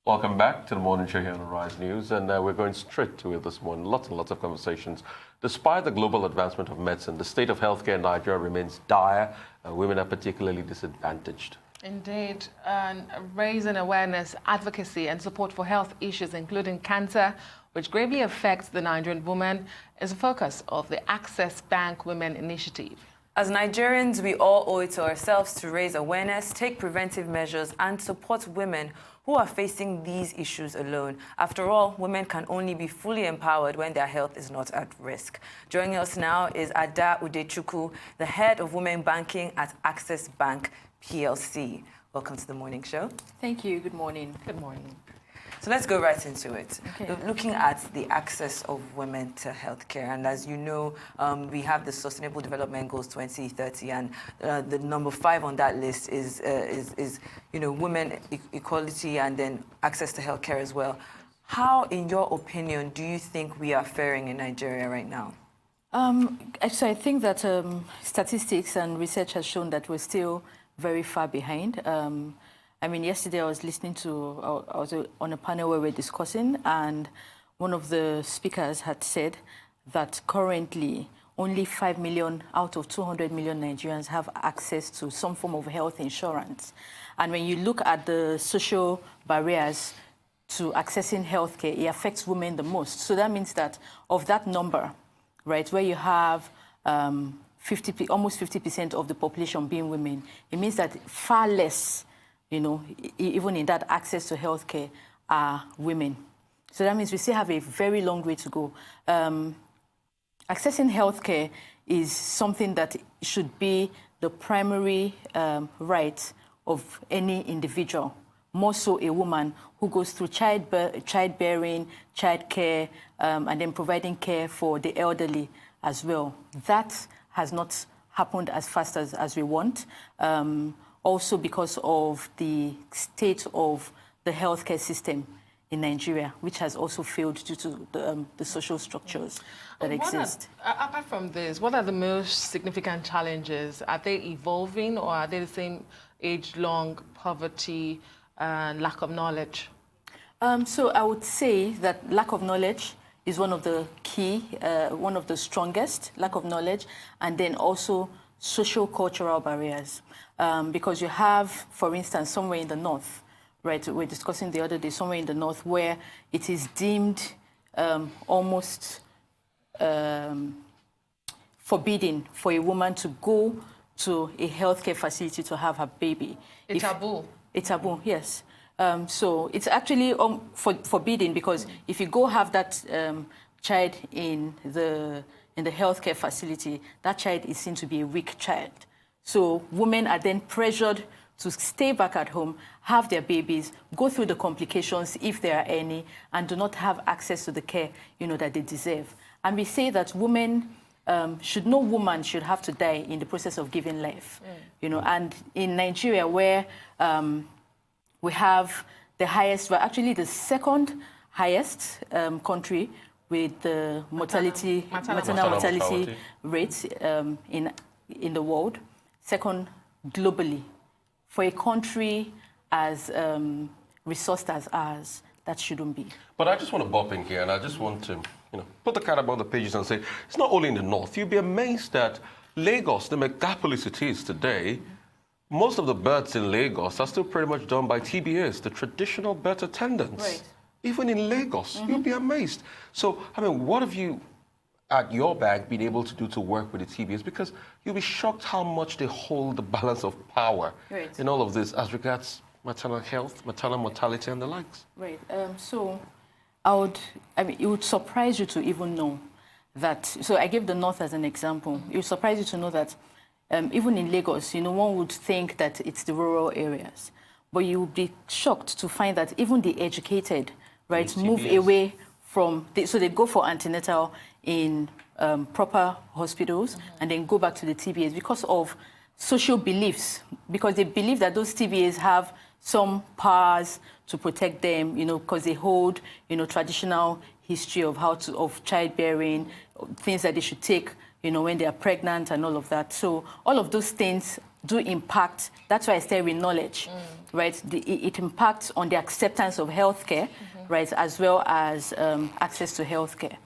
Welcome back to the morning show here on Rise News, and we're going straight to it this morning. Lots and lots of conversations. Despite the global advancement of medicine, the state of healthcare in Nigeria remains dire. Women are particularly disadvantaged. Indeed, and raising awareness, advocacy and support for health issues, including cancer, which gravely affects the Nigerian woman, is a focus of the Access Bank Women Initiative. As Nigerians, we all owe it to ourselves to raise awareness, take preventive measures, and support women who are facing these issues alone. After all, women can only be fully empowered when their health is not at risk. Joining us now is Educhukwu, the head of women banking at Access Bank PLC. Welcome to the morning show. Thank you. Good morning. Good morning. So let's go right into it. Okay. Looking at the access of women to healthcare, and as you know, we have the Sustainable Development Goals 2030, and the number 5 on that list is women equality and then access to healthcare as well. How, in your opinion, do you think we are faring in Nigeria right now? Actually, I think that statistics and research has shown that we're still very far behind. I mean, yesterday I was listening to, I was on a panel where we were discussing, and one of the speakers had said that currently only 5 million out of 200 million Nigerians have access to some form of health insurance. And when you look at the social barriers to accessing healthcare, it affects women the most. So that means that of that number, right, where you have almost 50% of the population being women, it means that far less, even in that access to healthcare, are women. So that means we still have a very long way to go. Accessing healthcare is something that should be the primary right of any individual, more so a woman who goes through childbearing, childcare, and then providing care for the elderly as well. That has not happened as fast as we want. Also because of the state of the healthcare system in Nigeria, which has also failed due to the social structures that exist. Apart from this, what are the most significant challenges? Are they evolving, or are they the same age-long poverty and lack of knowledge? So I would say that lack of knowledge is one of the key, one of the strongest, lack of knowledge, and then also social-cultural barriers. Because you have, for instance, somewhere in the north, right, we were discussing the other day, somewhere in the north where it is deemed almost forbidden for a woman to go to a healthcare facility to have her baby. A taboo. A taboo, yes. So it's actually forbidden because if you go have that child in the healthcare facility, that child is seen to be a weak child. So women are then pressured to stay back at home, have their babies, go through the complications if there are any, and do not have access to the care, that they deserve. And we say that women no woman should have to die in the process of giving life. And in Nigeria, where we have the highest, well, actually the second highest country with the maternal mortality rates in the world, second globally. For a country as resourced as ours, that shouldn't be. But I just want to bop in here, and I just want to, put the cat above the pages and say, it's not only in the north. You'd be amazed that Lagos, the megapolis it is today, most of the births in Lagos are still pretty much done by TBAs, the traditional birth attendants. Right. Even in Lagos, you'll be amazed. So, what have you, at your bank, been able to do to work with the TBAs? Because you'll be shocked how much they hold the balance of power in all of this as regards maternal health, maternal mortality, and the likes. Right. So it would surprise you to even know that. So I gave the north as an example. It would surprise you to know that even in Lagos, one would think that it's the rural areas, but you would be shocked to find that even the educated, right, move away from. So they go for antenatal in proper hospitals and then go back to the TBAs because of social beliefs, because they believe that those TBAs have some powers to protect them, because they hold, traditional history of childbearing, things that they should take, when they are pregnant and all of that. So all of those things do impact. That's why I stay with knowledge, right? It impacts on the acceptance of healthcare, right, as well as access to healthcare.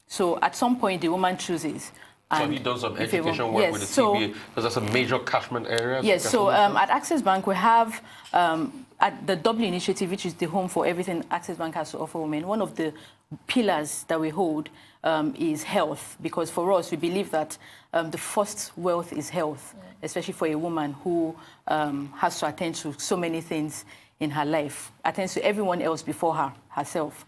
So at some point, the woman chooses. So have you done some education work with the TBA? Because that's a major catchment area. Yes, so at Access Bank, we have at the W Initiative, which is the home for everything Access Bank has to offer women. One of the pillars that we hold is health, because for us, we believe that the first wealth is health, especially for a woman who has to attend to so many things in her life, attends to everyone else before herself.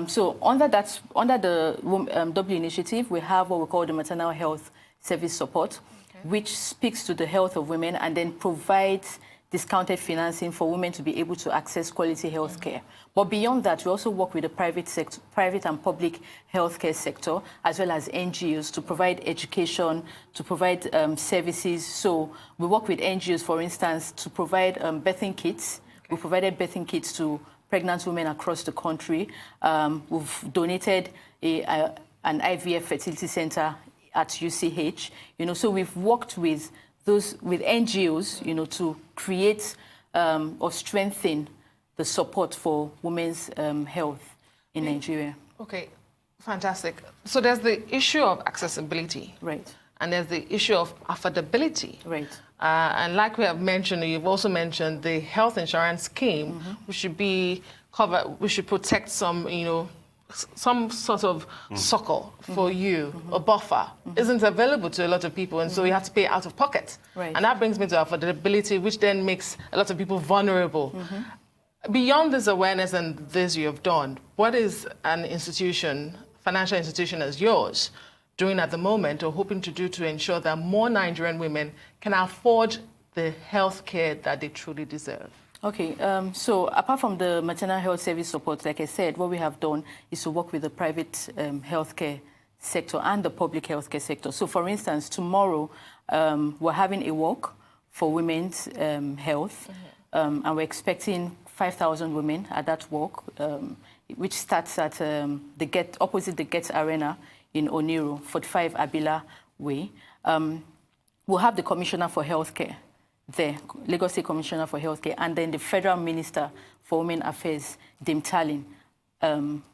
So under the W Initiative, we have what we call the Maternal Health Service Support, which speaks to the health of women and then provides discounted financing for women to be able to access quality health care. But beyond that, we also work with the private and public healthcare sector, as well as NGOs, to provide education, to provide services. So we work with NGOs, for instance, to provide birthing kits. We provided birthing kits to pregnant women across the country. We've donated an IVF fertility center at UCH. So we've worked with NGOs, to create or strengthen the support for women's health in Nigeria. Okay, fantastic. So there's the issue of accessibility. Right. And there's the issue of affordability. Right. And like we have mentioned, you've also mentioned the health insurance scheme, which should be covered, we should protect some, some sort of succor for you, a buffer, isn't available to a lot of people, and so you have to pay out of pocket. Right. And that brings me to affordability, which then makes a lot of people vulnerable. Beyond this awareness and this you have done, what is an institution, financial institution as yours, doing at the moment or hoping to do to ensure that more Nigerian women can afford the health care that they truly deserve? Okay, so apart from the maternal health service support, like I said, what we have done is to work with the private healthcare sector and the public healthcare sector. So for instance, tomorrow we're having a walk for women's health, and we're expecting 5,000 women at that walk, which starts at opposite the Gets Arena in Oniru, 45 Abila Way. We'll have the Commissioner for Healthcare there, Lagos State Commissioner for Healthcare, and then the Federal Minister for Women Affairs, Dim Talin,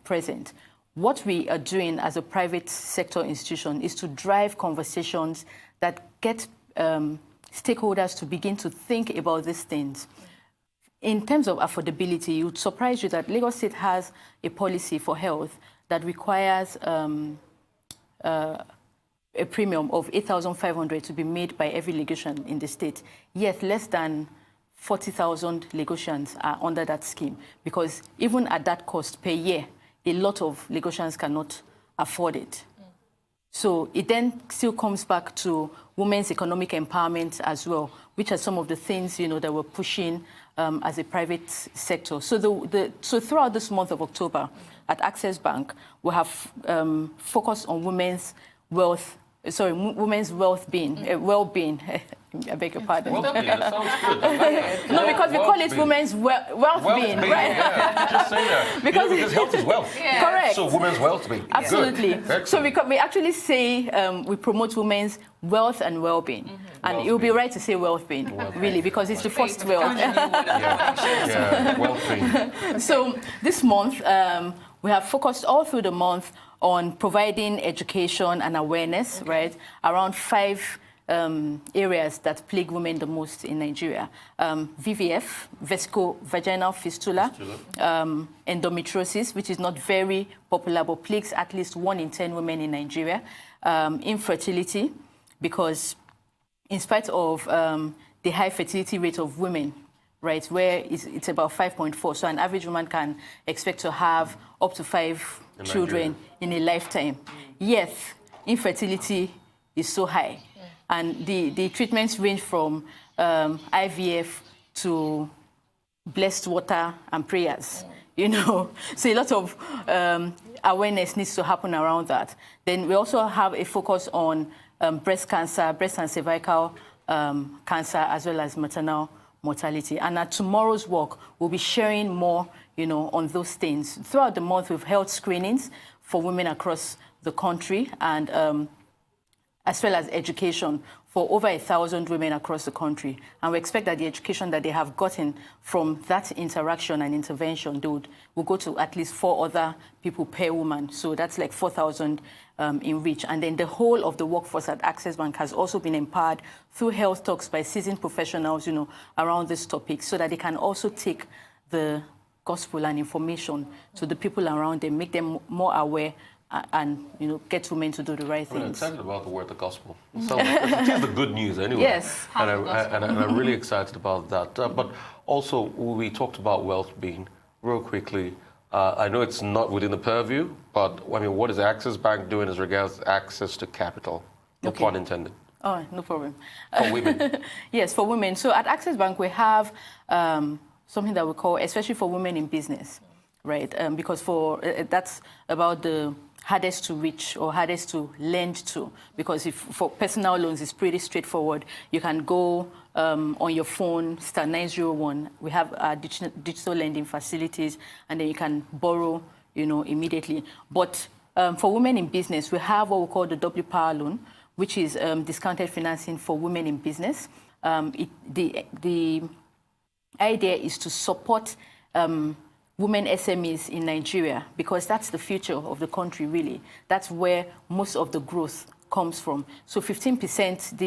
present. What we are doing as a private sector institution is to drive conversations that get stakeholders to begin to think about these things. In terms of affordability, it would surprise you that Lagos State has a policy for health that requires a premium of 8,500 to be made by every Lagosian in the state. Yet less than 40,000 Lagosians are under that scheme, because even at that cost per year, a lot of Lagosians cannot afford it. So it then still comes back to women's economic empowerment as well, which are some of the things that we're pushing as a private sector. So so throughout this month of October at Access Bank, we have focused on women's well-being. I beg your pardon. Well-being, that sounds good. No, because we call it women's wealth-being, right? Yeah. Just say that. Because health is wealth. Yeah. Correct. So women's wealth-being. Absolutely. Good. So we actually say we promote women's wealth and well-being. And it would be right to say wealth-being, really, because it's the first wealth. Wealth-being. So this month, we have focused all through the month on providing education and awareness, right, around 5 areas that plague women the most in Nigeria. VVF, vesicovaginal fistula, endometriosis, which is not very popular but plagues at least 1 in 10 women in Nigeria. Infertility, because in spite of the high fertility rate of women, right, where it's about 5.4, so an average woman can expect to have up to 5 children in a lifetime. Yet, infertility is so high. And the treatments range from IVF to blessed water and prayers, So a lot of awareness needs to happen around that. Then we also have a focus on breast and cervical cancer, as well as maternal mortality. And at tomorrow's walk, we'll be sharing more, on those things. Throughout the month, we've held screenings for women across the country, and as well as education for over 1,000 women across the country. And we expect that the education that they have gotten from that interaction and intervention will go to at least 4 other people per woman. So that's like 4,000 in reach. And then the whole of the workforce at Access Bank has also been empowered through health talks by seasoned professionals, around this topic, so that they can also take the gospel and information to the people around them, make them more aware, and get women to do the right things. I'm excited about the word the gospel. So it is the good news anyway. Yes. And I'm really excited about that. But also, we talked about well-being real quickly. I know it's not within the purview, but I mean, what is Access Bank doing as regards access to capital? No pun intended. Oh, no problem. For women. Yes, for women. So at Access Bank, we have something that we call, especially for women in business, right? Because that's about the hardest to reach or hardest to lend to, because for personal loans, it's pretty straightforward. You can go on your phone, star 901. We have digital lending facilities, and then you can borrow, immediately. But for women in business, we have what we call the W Power Loan, which is discounted financing for women in business. The idea is to support women SMEs in Nigeria, because that's the future of the country, really. That's where most of the growth comes from. So 15%,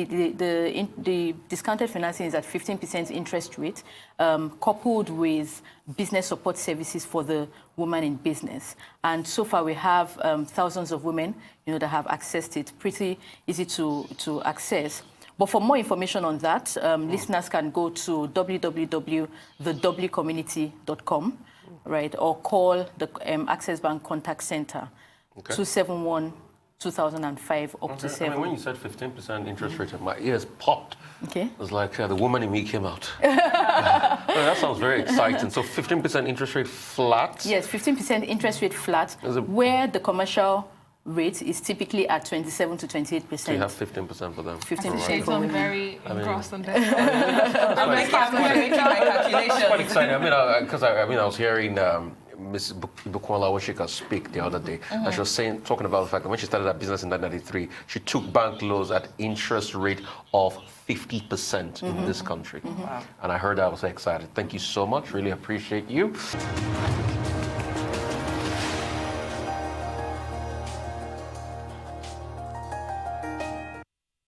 the discounted financing is at 15% interest rate, coupled with business support services for the woman in business. And so far we have thousands of women, that have accessed it. Pretty easy to access. But for more information on that, listeners can go to www.thewcommunity.com, right, or call the Access Bank Contact Center, 271-2005 up to 7. I mean, when you said 15% interest rate, my ears popped. Okay. It was like the woman in me came out. That sounds very exciting. So 15% interest rate flat? Yes, 15% interest rate flat, where the commercial rate is typically at 27 to 28%. So you have 15% for them. 15% for I'm women. very engrossed on this. I'm making my calculations. It's quite exciting. I mean, because I was hearing Ms. Bukola Washika speak the other day, and she was talking about the fact that when she started her business in 1993, she took bank loans at interest rate of 50% in this country. Wow. And I heard that, I was excited. Thank you so much. Really appreciate you.